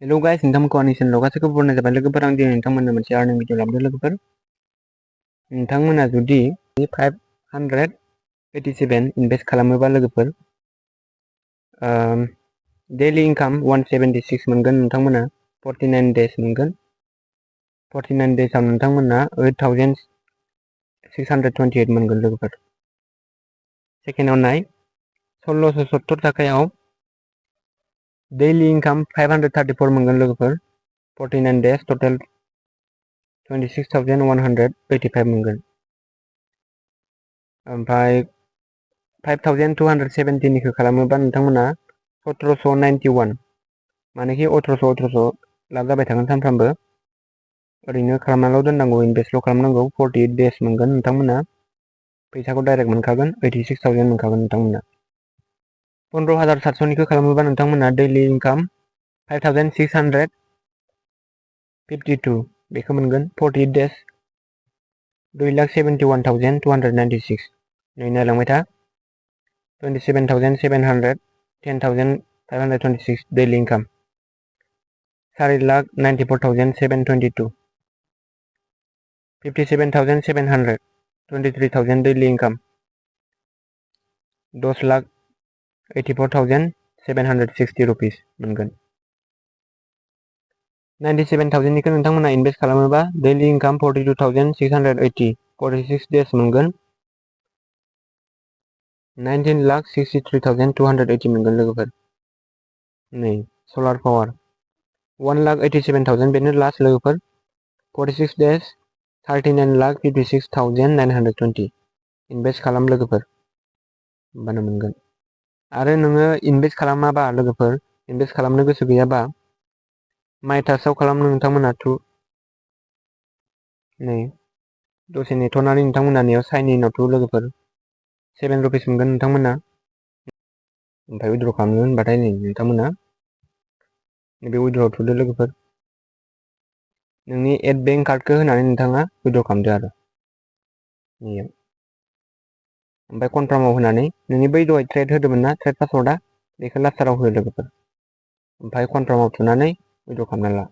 Hello guys, नोंथांमोनखौ आंनि चेनेलाव गासैखौबो बरायनाय जाबाय। लोगोफोर, आं दिनै नोंथांमोननो मोनसे आर्निं भिडिअ लाबोदों। लोगोफोर, नोंथांमोना जुदि 587 इनभेस्ट खालामोबा लोगोफोर डेलि इनकाम 176 मोनगोन। नोंथांमोना 49 डेज मोनगोन। 49 डेजआव नोंथांमोना 8628 मोनगोन। लोगोफोर, सेकेन्डआव नाय 1670 थाखायाव डेलि इनकाम 534 मोनगोन। लोगोफोर, 49 डेज टटेल 26,185 मोनगोन। ओमफ्राय 5270 निखौ खालामोबा नोंथांमोना 1791, मानेखि 1800 लाब जाबाय थागोन सानफ्रामबो। ओरैनो खालामनाल' दोननांगौ, इनभेस्टल' खालामनांगौ। 48 डेज मोनगोन। नोंथांमोना फैसाखौ डाइरेक्ट मोनखागोन। 86,000 मोनखागोन नोंथांमोना। 15,700 खालामोबा नोंथांमोना डेलि इनकाम 5,652 बेखौ मोनगोन। 48 डेज 2,71,296। नै नायलांबाय था, 27,700, 10,526 daily income, 4,94,722, 57,700, 23,000 daily income, 10,84,760 rupees मोनगोन। 97,000 निखौ नोंथांमोना इनभेस्ट खालामोबा डेलि इनकाम 42,680, 46 डेज मोनगोन। 19,63,280 मोनगोन। लोगोफोर, नै सलार पावार 1,87,000 बेनो लास्ट। लोगोफोर, 46 डेज 39,56,920 इनभेस्ट खालाम। लोगोफोर, होमबानो मोनगोन। आरो नोङो इनभेस्ट खालामाबा लोगोफोर, इनभेस्ट खालामनो गोसो गैयाबा माइटासाव खालामनो नोंथांमोना नै दसे नेथ'नानै नोंथांमोना नेयाव साइन इनआव लोगोफोर 7 रुपिस मोनगोन नोंथांमोना। ओमफ्राय उइद्र' खालामनो होनबाथाय नै नोंथांमोना नैबे उइद्र'आव थुदो। लोगोफोर, नोंनि एड बेंक कार्डखौ होनानै नोंथाङा उइद्र' खालामदो आरो नैयाव। ओमफ्राय कनफार्माव होनानै नोंनि बै दहाय ट्रेड होदोंमोन ना, ट्रेड पासवार्डआ, बेखौ लास्टाराव हो। लोगोफोर, ओमफ्राय कनफार्माव थुनानै उइद्र' खालामना ला।